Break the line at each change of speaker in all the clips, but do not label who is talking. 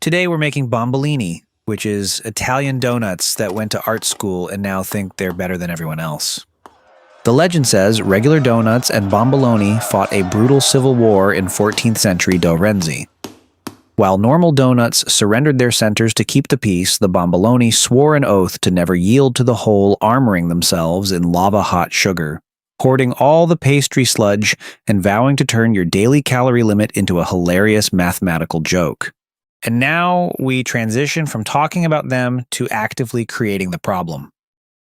Today we're making bombolini, which is Italian donuts that went to art school and now think they're better than everyone else. The legend says regular donuts and bomboloni fought a brutal civil war in 14th century Firenze. While normal donuts surrendered their centers to keep the peace, the bomboloni swore an oath to never yield to the whole, armoring themselves in lava-hot sugar, hoarding all the pastry sludge and vowing to turn your daily calorie limit into a hilarious mathematical joke. And now we transition from talking about them to actively creating the problem.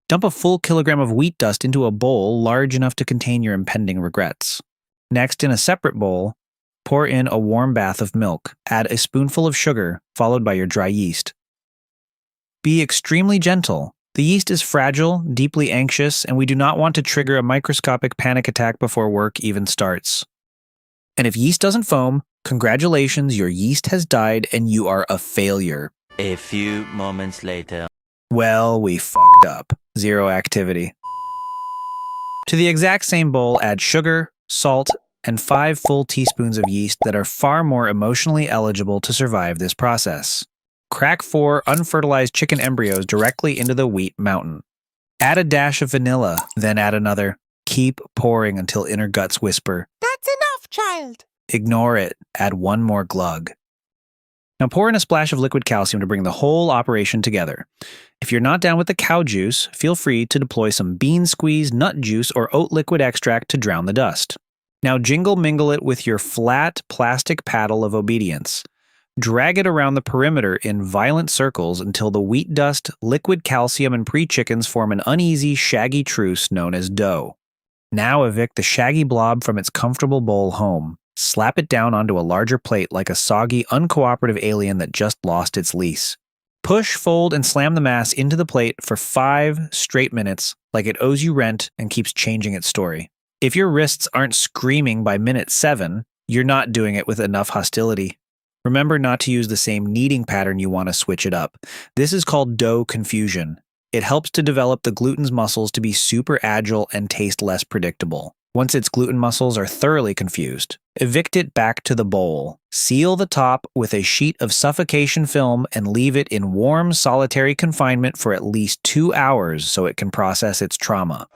Dump a full kilogram of wheat dust into a bowl large enough to contain your impending regrets. Next, in a separate bowl, pour in a warm bath of milk. Add a spoonful of sugar, followed by your dry yeast. Be extremely gentle. The yeast is fragile, deeply anxious, and we do not want to trigger a microscopic panic attack before work even starts. And if yeast doesn't foam, congratulations, your yeast has died and you are a failure.
A few moments later.
Well, we fucked up. Zero activity. To the exact same bowl, add sugar, salt, and 5 full teaspoons of yeast that are far more emotionally eligible to survive this process. Crack 4 unfertilized chicken embryos directly into the wheat mountain. Add a dash of vanilla, then add another. Keep pouring until inner guts whisper,
"That's enough, child."
Ignore it. Add 1 more glug. Now pour in a splash of liquid calcium to bring the whole operation together. If you're not down with the cow juice, feel free to deploy some bean squeeze, nut juice, or oat liquid extract to drown the dust. Now jingle-mingle it with your flat plastic paddle of obedience. Drag it around the perimeter in violent circles until the wheat dust, liquid calcium, and pre-chickens form an uneasy, shaggy truce known as dough. Now evict the shaggy blob from its comfortable bowl home. Slap it down onto a larger plate like a soggy, uncooperative alien that just lost its lease. Push, fold, and slam the mass into the plate for 5 straight minutes like it owes you rent and keeps changing its story. If your wrists aren't screaming by minute 7, you're not doing it with enough hostility. Remember not to use the same kneading pattern you want to switch it up. This is called dough confusion. It helps to develop the gluten's muscles to be super agile and taste less predictable. Once its gluten muscles are thoroughly confused, evict it back to the bowl. Seal the top with a sheet of suffocation film and leave it in warm, solitary confinement for at least 2 hours so it can process its trauma.